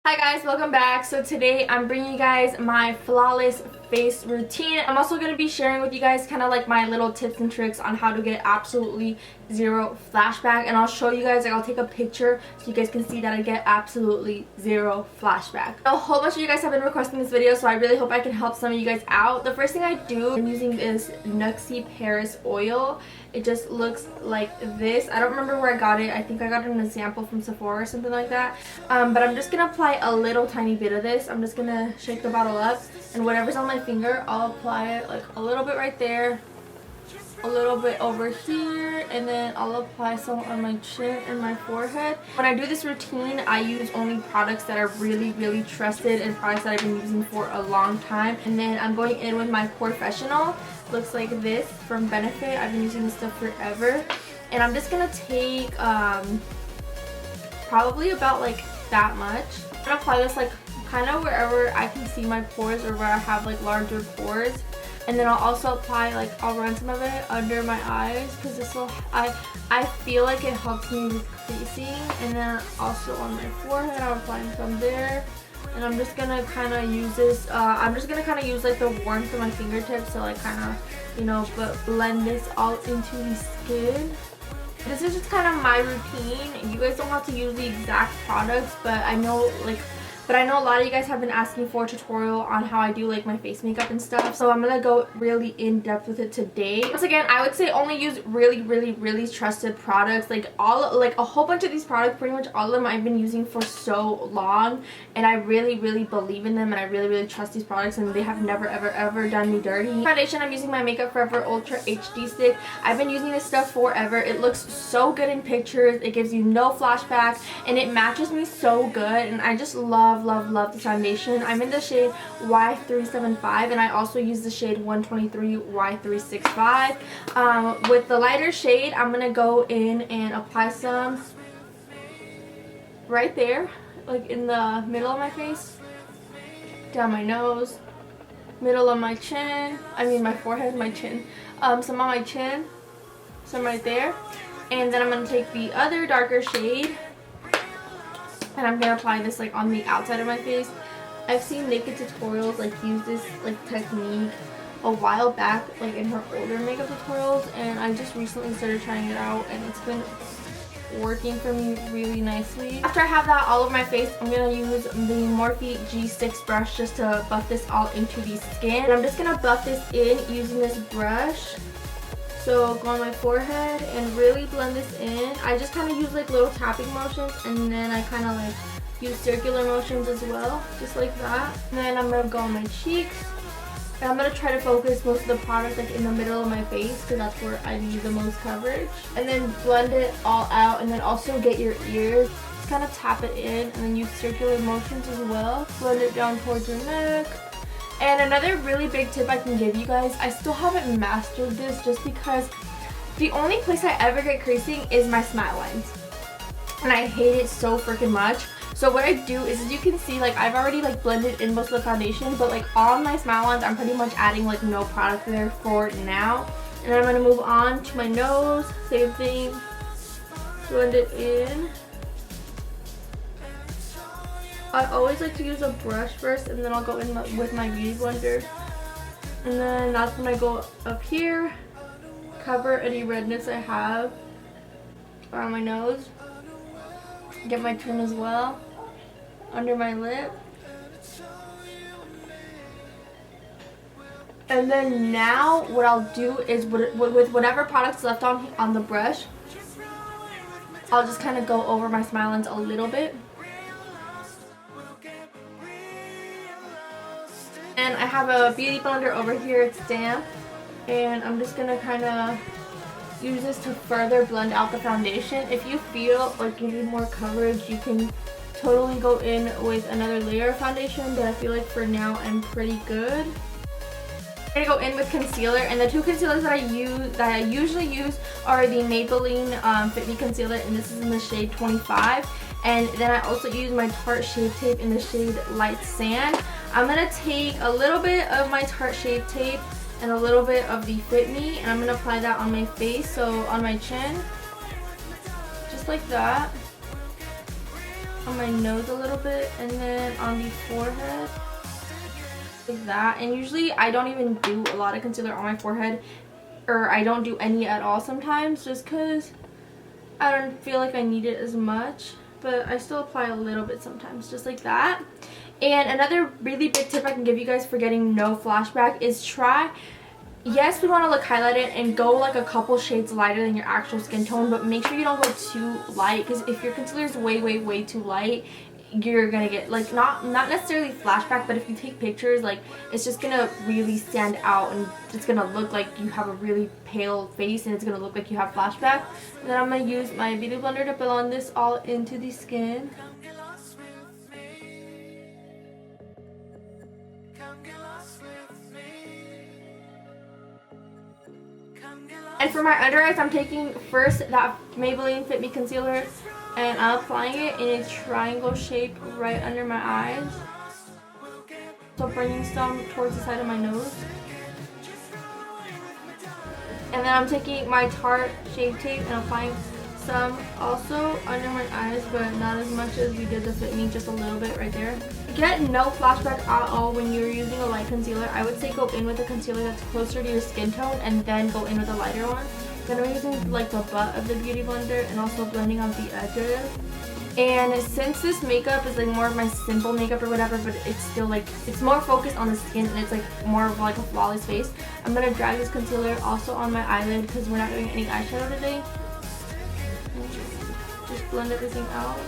Hi guys, welcome back. So today I'm bringing you guys my flawless face routine. I'm also going to be sharing with you guys kind of like my little tips and tricks on how to get absolutely zero flashback, and I'll show you guys, like I'll take a picture so you guys can see that I get absolutely zero flashback. A whole bunch of you guys have been requesting this video, so I really hope I can help some of you guys out. The first thing I do, I'm using this Nuxie Paris oil. It just looks like this. I don't remember where I got it. I think I got it in a sample from Sephora or something like that. But I'm just going to apply a little tiny bit of this. I'm just going to shake the bottle up, and whatever's on my finger, I'll apply it like a little bit right there, a little bit over here, and then I'll apply some on my chin and my forehead. When I do this routine, I use only products that are really trusted and products that I've been using for a long time. And then I'm going in with my Professional. Looks like this from Benefit. I've been using this stuff forever, and I'm just gonna take probably about like that much. I'm gonna apply this like kind of wherever I can see my pores or where I have like larger pores. And then I'll also apply, like, I'll run some of it under my eyes because this will, I feel like it helps me with creasing. And then also on my forehead, I'll apply some there. And I'm just gonna kind of use this, I'm just gonna kind of use like the warmth of my fingertips to like kind of, you know, but blend this all into the skin. This is just kind of my routine. You guys don't have to use the exact products, but I know a lot of you guys have been asking for a tutorial on how I do like my face makeup and stuff. So I'm gonna go really in depth with it today. Once again, I would say only use really trusted products. Like a whole bunch of these products, pretty much all of them I've been using for so long, and I really believe in them, and I really trust these products, and they have never ever done me dirty. Foundation, I'm using my Makeup Forever Ultra HD stick. I've been using this stuff forever. It looks so good in pictures. It gives you no flashback, and it matches me so good, and I just love this foundation. I'm in the shade Y375, and I also use the shade 123 Y365. With the lighter shade, I'm gonna go in and apply some right there, like in the middle of my face, down my nose, middle of my chin, I mean my forehead, my chin, some on my chin, some right there. And then I'm gonna take the other darker shade, and I'm gonna apply this like on the outside of my face. I've seen naked tutorials like use this like technique a while back, like in her older makeup tutorials, and I just recently started trying it out, and it's been working for me really nicely. After I have that all over my face, I'm gonna use the Morphe G6 brush just to buff this all into the skin. And I'm just gonna buff this in using this brush. So go on my forehead and really blend this in. I just kind of use like little tapping motions, and then I kind of like use circular motions as well, just like that. And then I'm going to go on my cheeks, and I'm going to try to focus most of the product like in the middle of my face because that's where I need the most coverage. And then blend it all out, and then also get your ears. Just kind of tap it in, and then use circular motions as well. Blend it down towards your neck. And another really big tip I can give you guys, I still haven't mastered this just because the only place I ever get creasing is my smile lines, and I hate it so freaking much. So what I do is, as you can see, like I've already like blended in most of the foundation, but like on my smile lines I'm pretty much adding like no product there for now. And I'm going to move on to my nose, same thing, blend it in. I always like to use a brush first, and then I'll go in with my beauty blender. And then that's when I go up here, cover any redness I have around my nose. Get my chin as well, under my lip. And then now what I'll do is with whatever product's left on the brush, I'll just kind of go over my smile lines a little bit. And I have a beauty blender over here, it's damp, and I'm just gonna kind of use this to further blend out the foundation. If you feel like you need more coverage, you can totally go in with another layer of foundation, but I feel like for now I'm pretty good. I'm gonna go in with concealer, and the two concealers that I usually use are the Maybelline Fit Me Concealer, and this is in the shade 25. And then I also use my Tarte Shape Tape in the shade Light Sand. I'm going to take a little bit of my Tarte Shape Tape and a little bit of the Fit Me, and I'm going to apply that on my face, so on my chin, just like that. on my nose a little bit, and then on the forehead like that. And usually I don't even do a lot of concealer on my forehead, or I don't do any at all sometimes, just because I don't feel like I need it as much, but I still apply a little bit sometimes, just like that. And another really big tip I can give you guys for getting no flashback is yes, we want to look highlighted and go like a couple shades lighter than your actual skin tone, but make sure you don't go too light, because if your concealer is way too light, you're gonna get like not necessarily flashback, but if you take pictures, like it's just gonna really stand out and it's gonna look like you have a really pale face, and it's gonna look like you have flashback. And then I'm gonna use my beauty blender to blend this all into the skin. And for my under eyes, I'm taking first that Maybelline Fit Me concealer, and I'm applying it in a triangle shape right under my eyes. So bringing some towards the side of my nose. And then I'm taking my Tarte Shave Tape and applying some also under my eyes, but not as much as we did the Fit Me, just a little bit right there. Get no flashback at all when you're using a light concealer. I would say go in with a concealer that's closer to your skin tone and then go in with a lighter one. Then I'm using like the butt of the beauty blender and also blending on the edges. And since this makeup is like more of my simple makeup or whatever, but it's still like, it's more focused on the skin and it's like more of like a flawless face, I'm gonna drag this concealer also on my eyelid because we're not doing any eyeshadow today. Just blend everything out.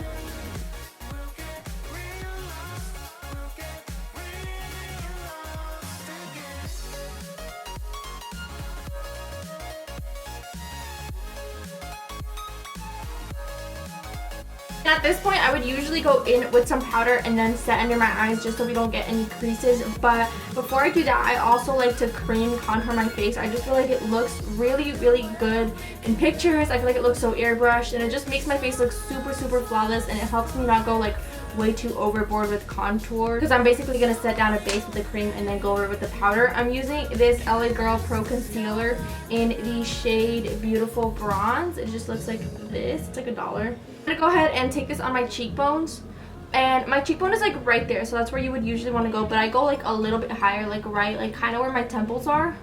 At this point, I would usually go in with some powder and then set under my eyes just so we don't get any creases. But before I do that, I also like to cream contour my face. I just feel like it looks really good in pictures. I feel like it looks so airbrushed, and it just makes my face look super flawless, and it helps me not go like way too overboard with contour, because I'm basically going to set down a base with the cream and then go over with the powder. I'm using this LA Girl Pro Concealer in the shade Beautiful Bronze. It just looks like this. It's like $1. I'm going to go ahead and take this on my cheekbones, and my cheekbone is like right there, so that's where you would usually want to go, but I go like a little bit higher, like right, like kind of where my temples are,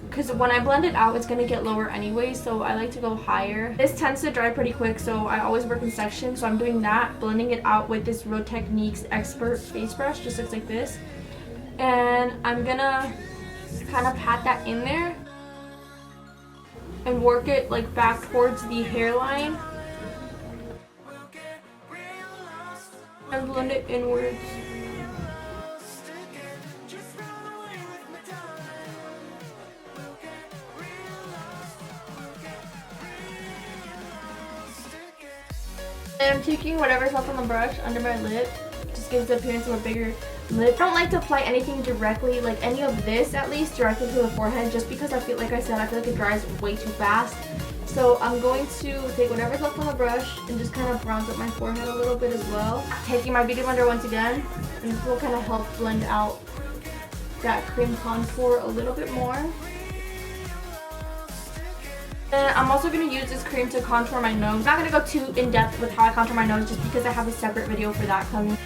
because when I blend it out, it's going to get lower anyway, so I like to go higher. This tends to dry pretty quick, so I always work in sections, so I'm doing that, blending it out with this Real Techniques Expert Face Brush. Just looks like this. And I'm going to kind of pat that in there and work it like back towards the hairline and blend it inwards. And I'm taking whatever's left on the brush under my lip. Just gives the appearance of a bigger lip. I don't like to apply anything directly, like any of this at least, directly to the forehead, just because I feel like it dries way too fast. So I'm going to take whatever's left on the brush and just kind of bronze up my forehead a little bit as well. Taking my beauty blender once again, and this will kind of help blend out that cream contour a little bit more. And I'm also going to use this cream to contour my nose. I'm not going to go too in depth with how I contour my nose, just because I have a separate video for that coming.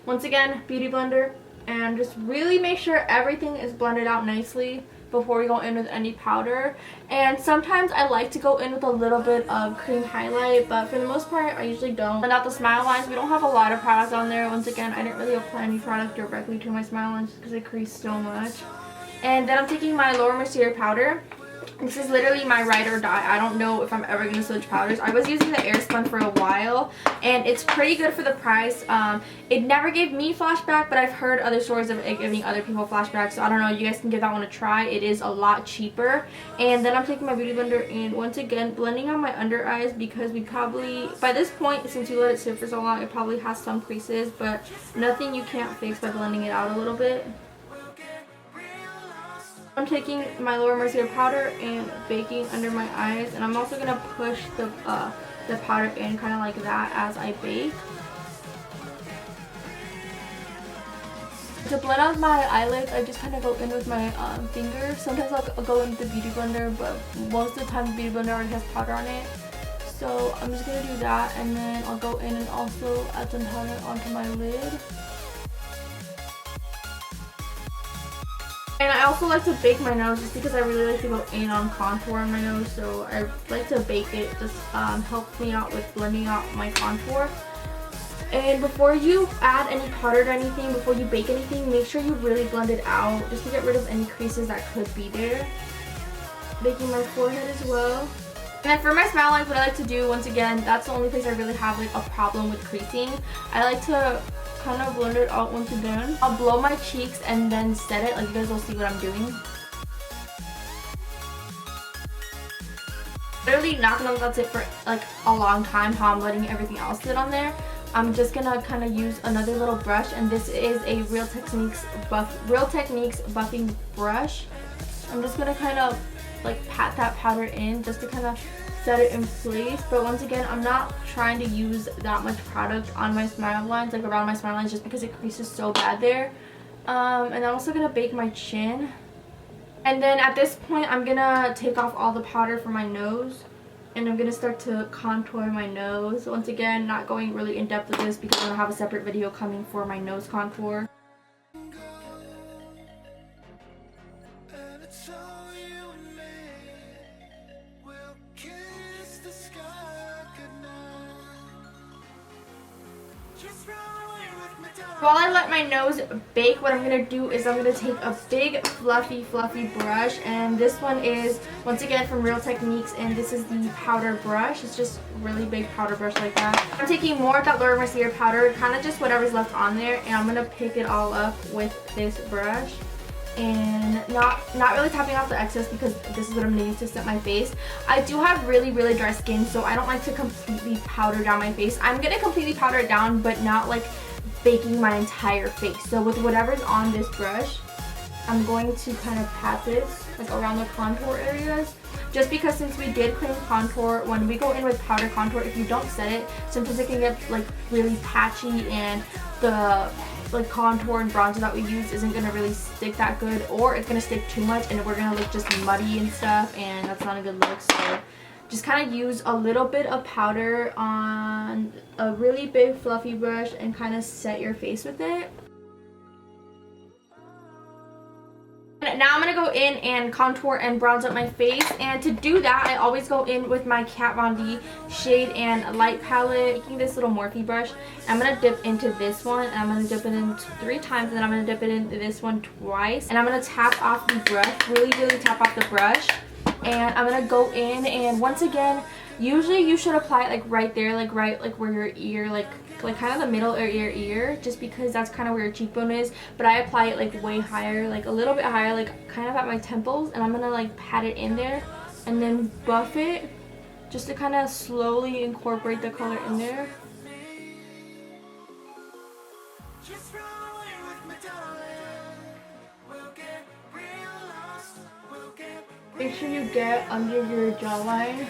Once again, beauty blender, and just really make sure everything is blended out nicely before we go in with any powder. And sometimes I like to go in with a little bit of cream highlight, but for the most part I usually don't. Blend out the smile lines. We don't have a lot of product on there. Once again, I didn't really apply any product directly to my smile lines because it creased so much. And then I'm taking my Laura Mercier powder. This is literally my ride or die. I don't know if I'm ever going to switch powders. I was using the Airspun for a while, and it's pretty good for the price. It never gave me flashback, but I've heard other stories of it giving other people flashback, so I don't know. You guys can give that one a try. It is a lot cheaper. And then I'm taking my beauty blender and once again blending on my under eyes, because we probably, by this point, since you let it sit for so long, it probably has some creases, but nothing you can't fix by blending it out a little bit. I'm taking my Laura Mercier powder and baking under my eyes, and I'm also going to push the powder in kind of like that as I bake. To blend out my eyelids, I just kind of go in with my finger. Sometimes I'll go in with the beauty blender, but most of the time the beauty blender already has powder on it. So I'm just going to do that, and then I'll go in and also add some powder onto my lid. And I also like to bake my nose just because I really like to go in on contour on my nose. So I like to bake it. Just helps me out with blending out my contour. And before you add any powder to anything, before you bake anything, make sure you really blend it out just to get rid of any creases that could be there. Baking my forehead as well. And then for my smile lines, what I like to do, once again, that's the only place I really have like a problem with creasing. I like to kind of blend it out once again. I'll blow my cheeks and then set it. Like, you guys will see what I'm doing. Literally not gonna let that sit for like a long time, how I'm letting everything else sit on there. I'm just gonna kind of use another little brush, and this is a Real Techniques buffing brush. I'm just gonna kind of like pat that powder in just to kind of set it in place. But once again, I'm not trying to use that much product on my smile lines, like around my smile lines, just because it creases so bad there. And I'm also gonna bake my chin. And then at this point, I'm gonna take off all the powder from my nose, and I'm gonna start to contour my nose. Once again, not going really in depth with this because I'm gonna have a separate video coming for my nose contour. While I let my nose bake, what I'm going to do is I'm going to take a big fluffy brush, and this one is once again from Real Techniques, and this is the powder brush. It's just a really big powder brush like that. I'm taking more of that Laura Mercier powder, kind of just whatever's left on there, and I'm going to pick it all up with this brush. And not really tapping off the excess because this is what I'm going to use to set my face. I do have really dry skin, so I don't like to completely powder down my face. I'm going to completely powder it down, but not like baking my entire face. So with whatever's on this brush, I'm going to kind of pat this like around the contour areas, just because since we did cream contour, when we go in with powder contour, if you don't set it, sometimes it can get like really patchy, and the like contour and bronzer that we use isn't going to really stick that good, or it's going to stick too much and we're going to look just muddy and stuff, and that's not a good look. So just kind of use a little bit of powder on a really big fluffy brush and kind of set your face with it. And now I'm going to go in and contour and bronze up my face, and to do that I always go in with my Kat Von D Shade and Light palette, taking this little Morphe brush. I'm going to dip into this one, and I'm going to dip it in 3 times, and then I'm going to dip it into this one twice, and I'm going to tap off the brush, really tap off the brush. And I'm gonna go in, and once again, usually you should apply it like right there, like right like where your ear, like kind of the middle of your ear, just because that's kind of where your cheekbone is. But I apply it like way higher, like a little bit higher, like kind of at my temples, and I'm gonna like pat it in there and then buff it just to kind of slowly incorporate the color in there. Make sure you get under your jawline.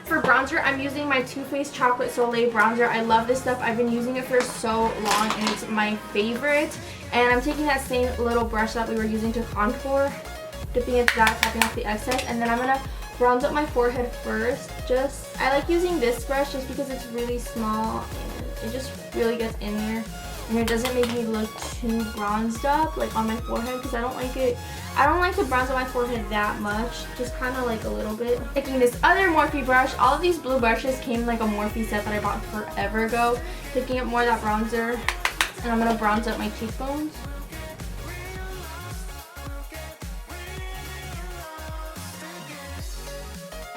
For bronzer, I'm using my Too Faced Chocolate Soleil bronzer. I love this stuff. I've been using it for so long, and it's my favorite. And I'm taking that same little brush that we were using to contour, dipping into that, tapping off the excess, and then I'm gonna bronze up my forehead first. I like using this brush just because it's really small and it just really gets in there, and it doesn't make me look too bronzed up like on my forehead, because I don't like it. I don't like to bronze on my forehead that much, just kind of like a little bit. Taking this other Morphe brush, all of these blue brushes came in like a Morphe set that I bought forever ago. Taking up more of that bronzer, and I'm going to bronze up my cheekbones.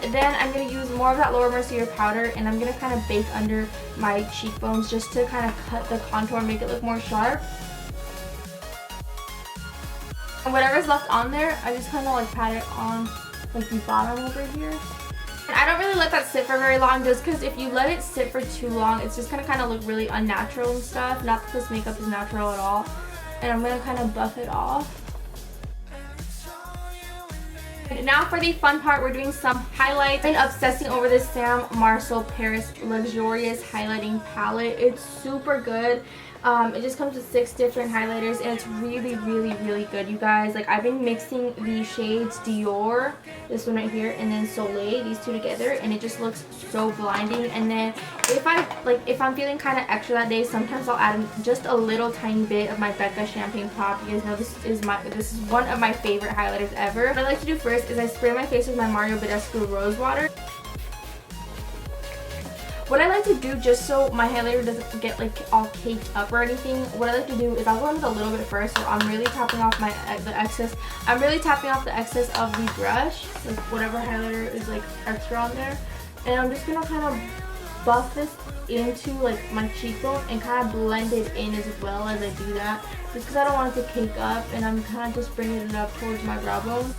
Then I'm going to use more of that Laura Mercier powder, and I'm going to kind of bake under my cheekbones just to kind of cut the contour and make it look more sharp. And whatever's left on there, I just kind of like pat it on like the bottom over here. And I don't really let that sit for very long, just because if you let it sit for too long, it's just going to kind of look really unnatural and stuff. Not that this makeup is natural at all. And I'm going to kind of buff it off. And now for the fun part, we're doing some highlights. I've been obsessing over this Sam Marceau Paris Luxurious Highlighting Palette. It's super good. It just comes with 6 different highlighters, and it's really, really, really good, you guys. Like, I've been mixing the shades Dior, this one right here, and then Soleil, these two together, and it just looks so blinding. And then if I'm feeling kind of extra that day, sometimes I'll add just a little tiny bit of my Becca Champagne Pop. You guys know this is one of my favorite highlighters ever. What I like to do first is I spray my face with my Mario Badescu Rose Water. What I like to do, just so my highlighter doesn't get like all caked up or anything, what I like to do is I'll go in with a little bit first, so I'm really tapping off the excess. I'm really tapping off the excess of the brush, like whatever highlighter is like extra on there, and I'm just gonna kind of buff this into like my cheekbone and kind of blend it in as well as I do that, just because I don't want it to cake up, and I'm kind of just bringing it up towards my brow bone.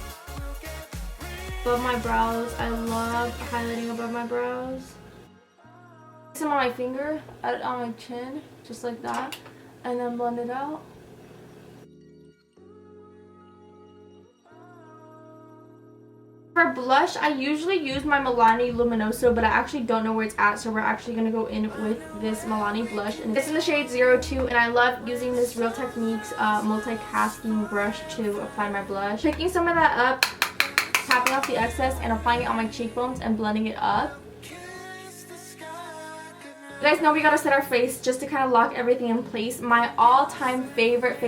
Above my brows, I love highlighting above my brows. Some on my finger, add it on my chin, just like that, and then blend it out. For blush, I usually use my Milani Luminoso, but I actually don't know where it's at, so we're actually going to go in with this Milani blush. And it's in the shade 02, and I love using this Real Techniques multicasting brush to apply my blush. Picking some of that up, tapping off the excess, and applying it on my cheekbones and blending it up. You guys know we gotta set our face just to kind of lock everything in place. My all-time favorite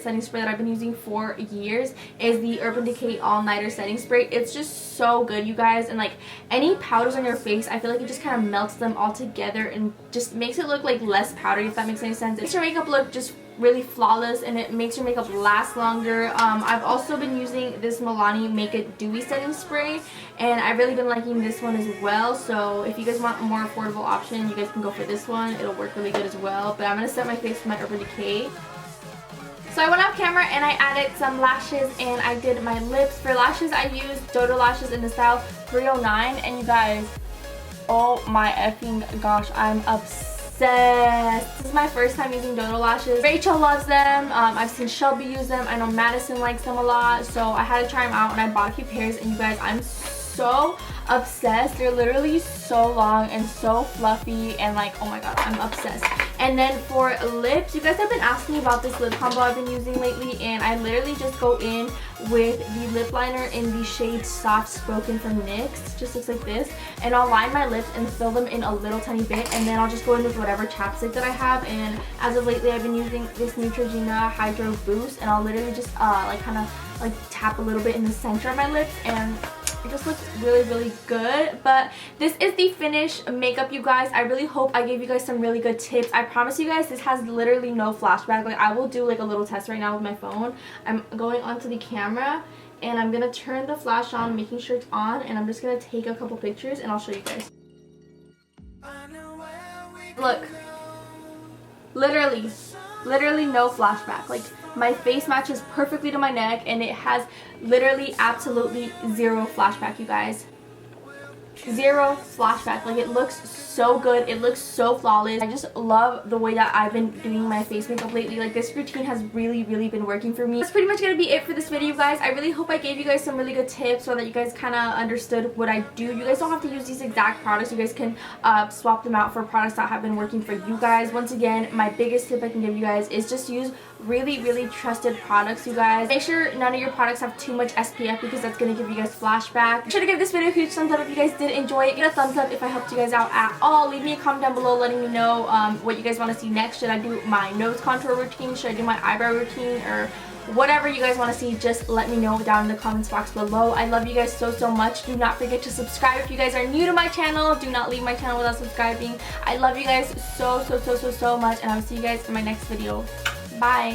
setting spray that I've been using for years is the Urban Decay All Nighter setting spray. It's just so good, you guys, and like any powders on your face, I feel like it just kind of melts them all together and just makes it look like less powdery, if that makes any sense. It makes your makeup look just really flawless, and it makes your makeup last longer. I've also been using this Milani Make It Dewy setting spray, and I've really been liking this one as well. So if you guys want a more affordable option, you guys can go for this one. It'll work really good as well. But I'm going to set my face with my Urban Decay. So I went off camera and I added some lashes, and I did my lips. For lashes, I used Dodo lashes in the style 309, and you guys, oh my effing gosh, I'm obsessed. This is my first time using Dodo lashes. Rachel loves them. I've seen Shelby use them. I know Madison likes them a lot, so I had to try them out, and I bought a few pairs, and you guys, I'm so obsessed. They're literally so long and so fluffy, and like, oh my god, I'm obsessed. And then for lips, you guys have been asking me about this lip combo I've been using lately, and I literally just go in with the lip liner in the shade Soft Spoken from NYX. Just looks like this, and I'll line my lips and fill them in a little tiny bit, and then I'll just go in with whatever chapstick that I have. And as of lately, I've been using this Neutrogena Hydro Boost, and I'll literally just kind of tap a little bit in the center of my lips, and it just looks really, really good. But this is the finished makeup, you guys. I really hope I gave you guys some really good tips. I promise you guys, this has literally no flashback. Like, I will do like a little test right now with my phone. I'm going onto the camera, and I'm gonna turn the flash on, making sure it's on, and I'm just gonna take a couple pictures, and I'll show you guys. Look, literally no flashback. Like, my face matches perfectly to my neck, and it has literally absolutely zero flashback, you guys. Zero flashback. Like, it looks so good. It looks so flawless. I just love the way that I've been doing my face makeup lately. Like, this routine has really been working for me. That's pretty much gonna be it for this video, you guys. I really hope I gave you guys some really good tips so that you guys kind of understood what I do. You guys don't have to use these exact products. You guys can swap them out for products that have been working for you guys. Once again, my biggest tip I can give you guys is just use really trusted products, you guys. Make sure none of your products have too much SPF, because that's going to give you guys flashback. Be sure to give this video a huge thumbs up if you guys did enjoy it. Give it a thumbs up if I helped you guys out at all. Leave me a comment down below letting me know what you guys want to see next. Should I do my nose contour routine? Should I do my eyebrow routine? Or whatever you guys want to see, just let me know down in the comments box below. I love you guys so much. Do not forget to subscribe if you guys are new to my channel. Do not leave my channel without subscribing. I love you guys so much, and I will see you guys in my next video. Bye.